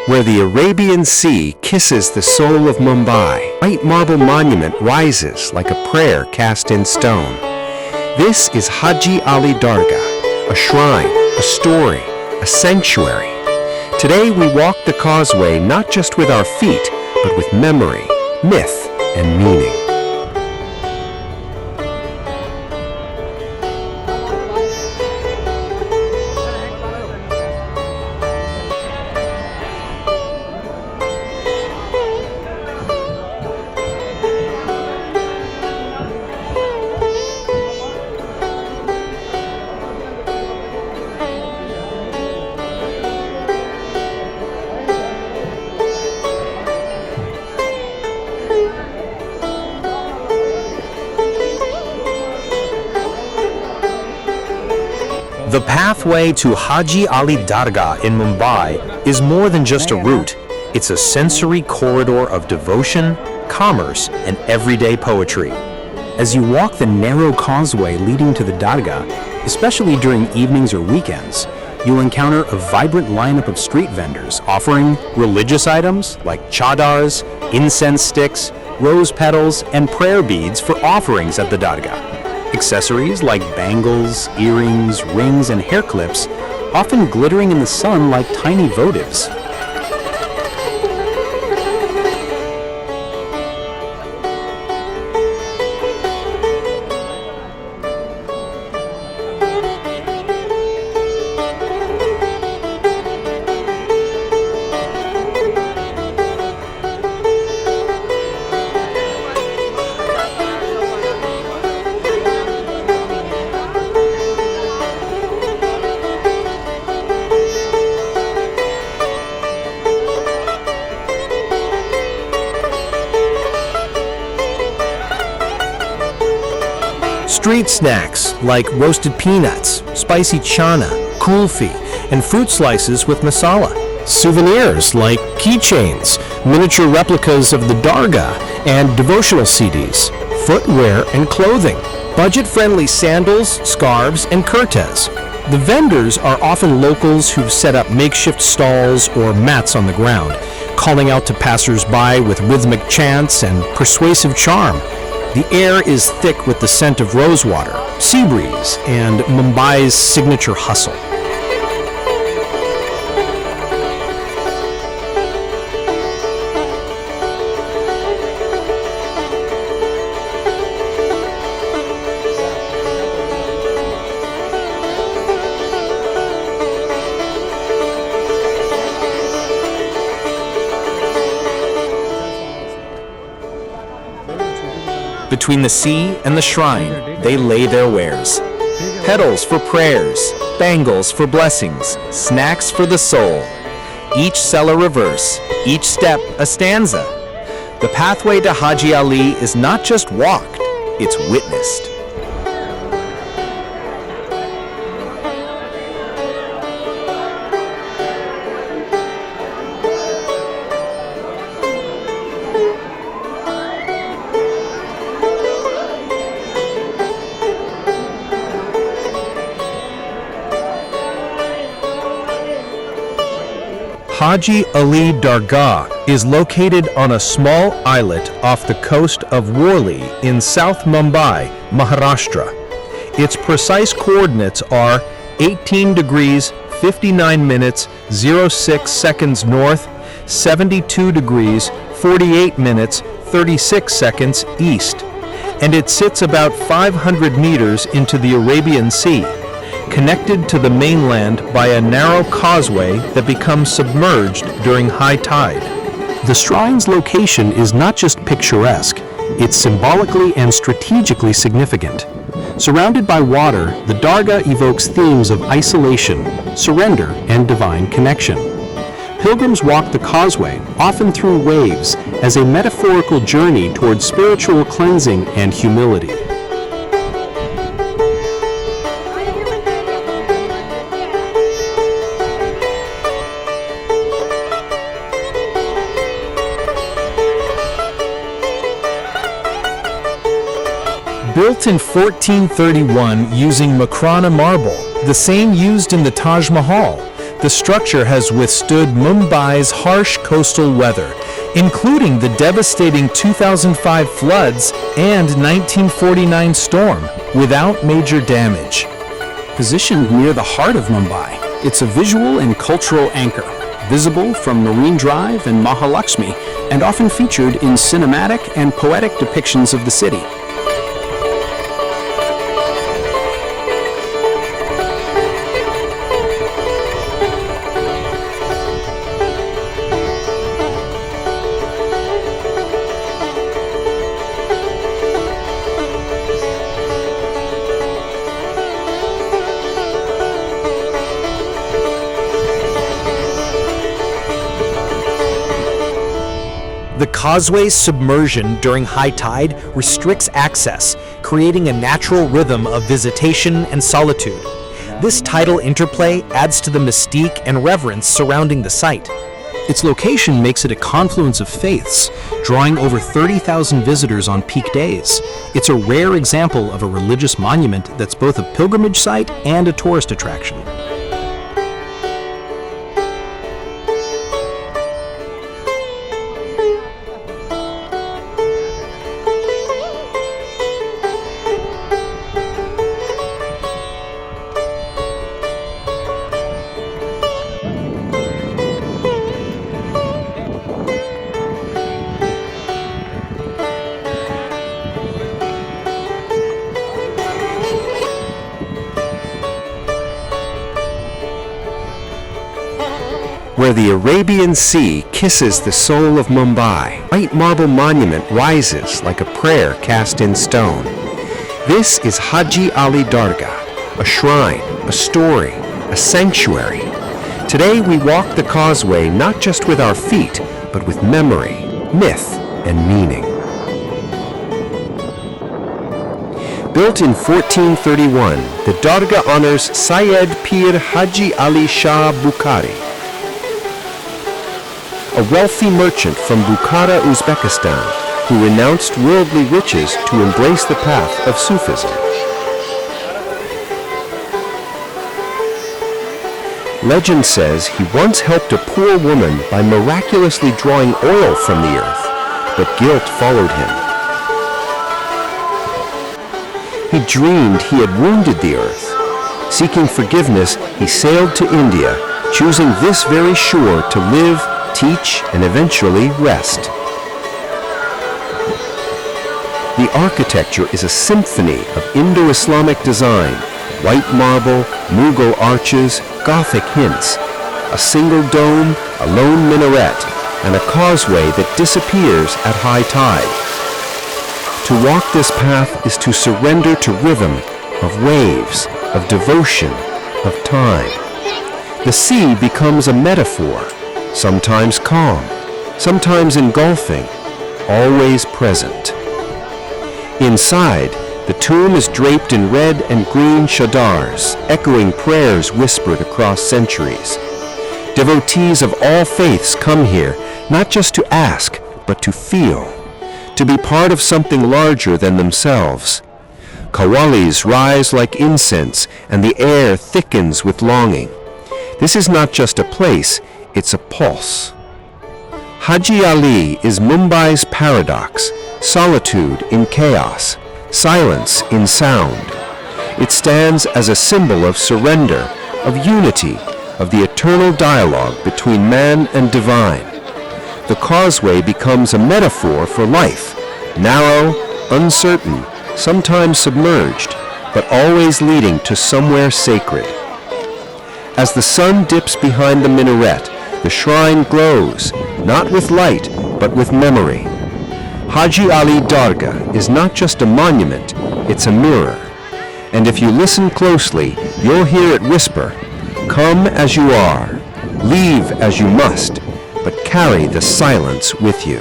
where the Arabian Sea kisses the soul of Mumbai. White marble monument rises like a prayer cast in stone. This is Haji Ali Dargah, a shrine, a story, a sanctuary. Today we walk the causeway not just with our feet, but with memory, myth, and meaning. The pathway to Haji Ali Dargah in Mumbai is more than just a route. It's a sensory corridor of devotion, commerce, and everyday poetry. As you walk the narrow causeway leading to the Dargah, especially during evenings or weekends, you'll encounter a vibrant lineup of street vendors offering religious items like chadars, incense sticks, rose petals, and prayer beads for offerings at the Dargah. Accessories like bangles, earrings, rings, and hair clips, often glittering in the sun like tiny votives. Street snacks like roasted peanuts, spicy chana, kulfi, and fruit slices with masala. Souvenirs like keychains, miniature replicas of the Dargah, and devotional CDs. Footwear and clothing. Budget-friendly sandals, scarves, and kurtas. The vendors are often locals who've set up makeshift stalls or mats on the ground, calling out to passers-by with rhythmic chants and persuasive charm. The air is thick with the scent of rosewater, sea breeze, and Mumbai's signature hustle. Between the sea and the shrine, they lay their wares. Petals for prayers, bangles for blessings, snacks for the soul. Each seller a verse, each step a stanza. The pathway to Haji Ali is not just walked, it's witnessed. Haji Ali Dargah is located on a small islet off the coast of Worli in South Mumbai, Maharashtra. Its precise coordinates are 18 degrees 59 minutes 06 seconds north, 72 degrees 48 minutes 36 seconds east, and it sits about 500 meters into the Arabian Sea, connected to the mainland by a narrow causeway that becomes submerged during high tide. The shrine's location is not just picturesque, it's symbolically and strategically significant. Surrounded by water, the Dargah evokes themes of isolation, surrender, and divine connection. Pilgrims walk the causeway, often through waves, as a metaphorical journey towards spiritual cleansing and humility. Built in 1431 using Makrana marble, the same used in the Taj Mahal, The structure has withstood Mumbai's harsh coastal weather, including the devastating 2005 floods and 1949 storm, without major damage. Positioned near the heart of Mumbai, it's a visual and cultural anchor, visible from Marine Drive and Mahalakshmi, and often featured in cinematic and poetic depictions of the city. The causeway's submersion during high tide restricts access, creating a natural rhythm of visitation and solitude. This tidal interplay adds to the mystique and reverence surrounding the site. Its location makes it a confluence of faiths, drawing over 30,000 visitors on peak days. It's a rare example of a religious monument that's both a pilgrimage site and a tourist attraction. Where the Arabian Sea kisses the soul of Mumbai, a white marble monument rises like a prayer cast in stone. This is Haji Ali Dargah, a shrine, a story, a sanctuary. Today we walk the causeway not just with our feet, but with memory, myth, and meaning. Built in 1431, the Dargah honors Syed Pir Haji Ali Shah Bukhari, a wealthy merchant from Bukhara, Uzbekistan, who renounced worldly riches to embrace the path of Sufism. Legend says he once helped a poor woman by miraculously drawing oil from the earth, but guilt followed him. He dreamed he had wounded the earth. Seeking forgiveness, he sailed to India, choosing this very shore to live, teach, and eventually rest. The architecture is a symphony of Indo-Islamic design, white marble, Mughal arches, Gothic hints, a single dome, a lone minaret, and a causeway that disappears at high tide. To walk this path is to surrender to rhythm, of waves, of devotion, of time. The sea becomes a metaphor, sometimes calm, sometimes engulfing, always present. Inside, the tomb is draped in red and green chadars, echoing prayers whispered across centuries. Devotees of all faiths come here, not just to ask, but to feel, to be part of something larger than themselves. Qawwalis rise like incense, and the air thickens with longing. This is not just a place, it's a pulse. Haji Ali is Mumbai's paradox, solitude in chaos, silence in sound. It stands as a symbol of surrender, of unity, of the eternal dialogue between man and divine. The causeway becomes a metaphor for life, narrow, uncertain, sometimes submerged, but always leading to somewhere sacred. As the sun dips behind the minaret, the shrine glows, not with light, but with memory. Haji Ali Dargah is not just a monument, it's a mirror. And if you listen closely, you'll hear it whisper, "Come as you are, leave as you must, but carry the silence with you."